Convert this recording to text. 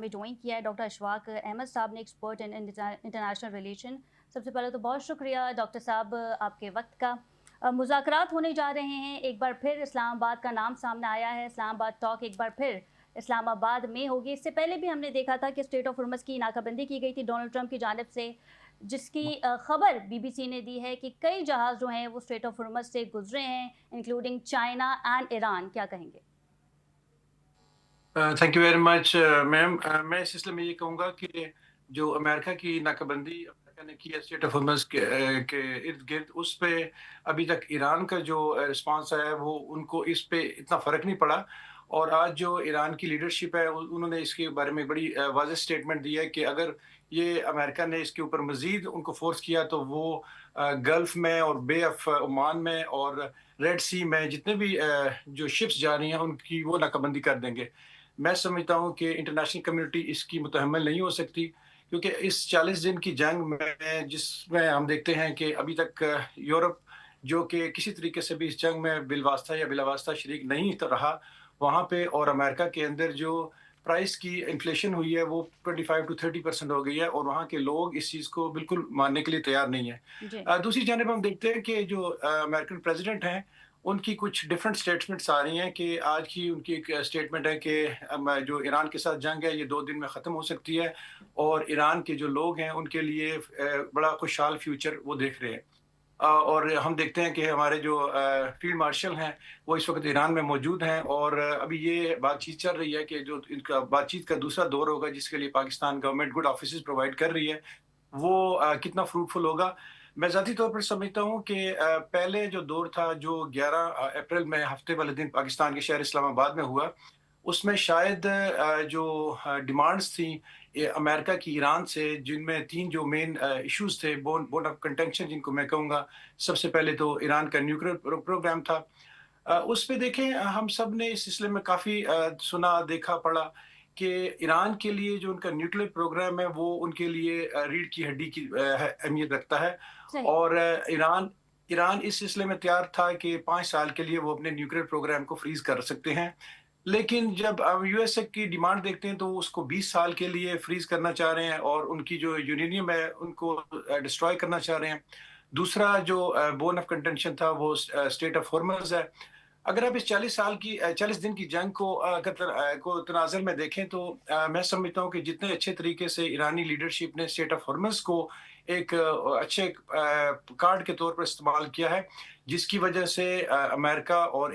ہمیں جوائن کیا ہے ڈاکٹر اشفاق احمد صاحب نے، ایکسپرٹ ان انٹرنیشنل ریلیشن۔ سب سے پہلے تو بہت شکریہ ڈاکٹر صاحب آپ کے وقت کا۔ مذاکرات ہونے جا رہے ہیں، ایک بار پھر اسلام آباد کا نام سامنے آیا ہے، اسلام آباد ٹاک ایک بار پھر اسلام آباد میں ہوگی۔ اس سے پہلے بھی ہم نے دیکھا تھا کہ اسٹریٹ آف ہرمز کی ناکہ بندی کی گئی تھی ڈونلڈ ٹرمپ کی جانب سے، جس کی خبر بی بی سی نے دی ہے کہ کئی جہاز جو ہیں وہ اسٹریٹ آف ہرمز سے گزرے ہیں، انکلوڈنگ چائنا اینڈ ایران۔ کیا کہیں گے؟ تھینک یو ویری مچ میم۔ میں اس سلسلے میں یہ کہوں گا کہ جو امریکہ کی ناکہ بندی امریکہ نے کی ہے اسٹریٹ آف ہرمز کے ارد گرد، اس پہ ابھی تک ایران کا جو رسپانس ہے وہ ان کو اس پہ اتنا فرق نہیں پڑا۔ اور آج جو ایران کی لیڈرشپ ہے انہوں نے اس کے بارے میں بڑی واضح سٹیٹمنٹ دی ہے کہ اگر یہ امریکہ نے اس کے اوپر مزید ان کو فورس کیا تو وہ گلف میں اور بے آف عمان میں اور ریڈ سی میں جتنے بھی جو شپس جا رہی ہیں ان کی وہ ناکہ بندی کر دیں گے۔ میں سمجھتا ہوں کہ انٹرنیشنل کمیونٹی اس کی متحمل نہیں ہو سکتی، کیونکہ اس 40 دن کی جنگ میں جس میں ہم دیکھتے ہیں کہ ابھی تک یورپ جو کہ کسی طریقے سے بھی اس جنگ میں بالواسطہ یا بلا واسطہ شریک نہیں رہا، وہاں پہ اور امریکہ کے اندر جو پرائس کی انفلیشن ہوئی ہے وہ 25 to 30% ہو گئی ہے، اور وہاں کے لوگ اس چیز کو بالکل ماننے کے لیے تیار نہیں جی ہیں۔ دوسری جانب ہم دیکھتے ہیں کہ جو امریکن پریزیڈنٹ ہیں ان کی کچھ ڈفرینٹ سٹیٹمنٹس آ رہی ہیں کہ آج کی ان کی ایک سٹیٹمنٹ ہے کہ جو ایران کے ساتھ جنگ ہے یہ 2 دن میں ختم ہو سکتی ہے، اور ایران کے جو لوگ ہیں ان کے لیے بڑا خوشحال فیوچر وہ دیکھ رہے ہیں۔ اور ہم دیکھتے ہیں کہ ہمارے جو فیلڈ مارشل ہیں وہ اس وقت ایران میں موجود ہیں، اور ابھی یہ بات چیت چل رہی ہے کہ جو ان کا بات چیت کا دوسرا دور ہوگا جس کے لیے Pakistan government good offices provide کر رہی ہے، وہ کتنا فروٹفل ہوگا۔ میں ذاتی طور پر سمجھتا ہوں کہ پہلے جو دور تھا جو 11 اپریل میں ہفتے والے دن پاکستان کے شہر اسلام آباد میں ہوا، اس میں شاید جو ڈیمانڈز تھیں امریکہ کی ایران سے، جن میں 3 جو مین ایشوز تھے بون آف کنٹینشن جن کو میں کہوں گا، سب سے پہلے تو ایران کا نیوکلیئر پروگرام تھا۔ اس پہ دیکھیں ہم سب نے اس سلسلے میں کافی سنا دیکھا پڑھا کہ ایران کے لیے جو ان کا نیوکلیئر پروگرام ہے وہ ان کے لیے ریڑھ کی ہڈی کی اہمیت رکھتا ہے، صحیح۔ اور ایران اس سلسلے میں تیار تھا کہ 5 سال کے لیے وہ اپنے نیوکلیئر پروگرام کو فریز کر سکتے ہیں، لیکن جب یو ایس اے کی ڈیمانڈ دیکھتے ہیں تو اس کو 20 سال کے لیے فریز کرنا چاہ رہے ہیں، اور ان کی جو یورینیم ہے ان کو ڈسٹروائے کرنا چاہ رہے ہیں۔ دوسرا جو بون آف کنٹینشن تھا وہ اسٹریٹ آف ہرمز ہے۔ اگر آپ اس 40 دن کی جنگ کو تناظر میں دیکھیں تو میں سمجھتا ہوں کہ جتنے اچھے طریقے سے ایرانی لیڈرشپ نے اسٹریٹ آف ہرمز کو ایک اچھے کارڈ کے طور پر استعمال کیا ہے، جس کی وجہ سے امریکہ اور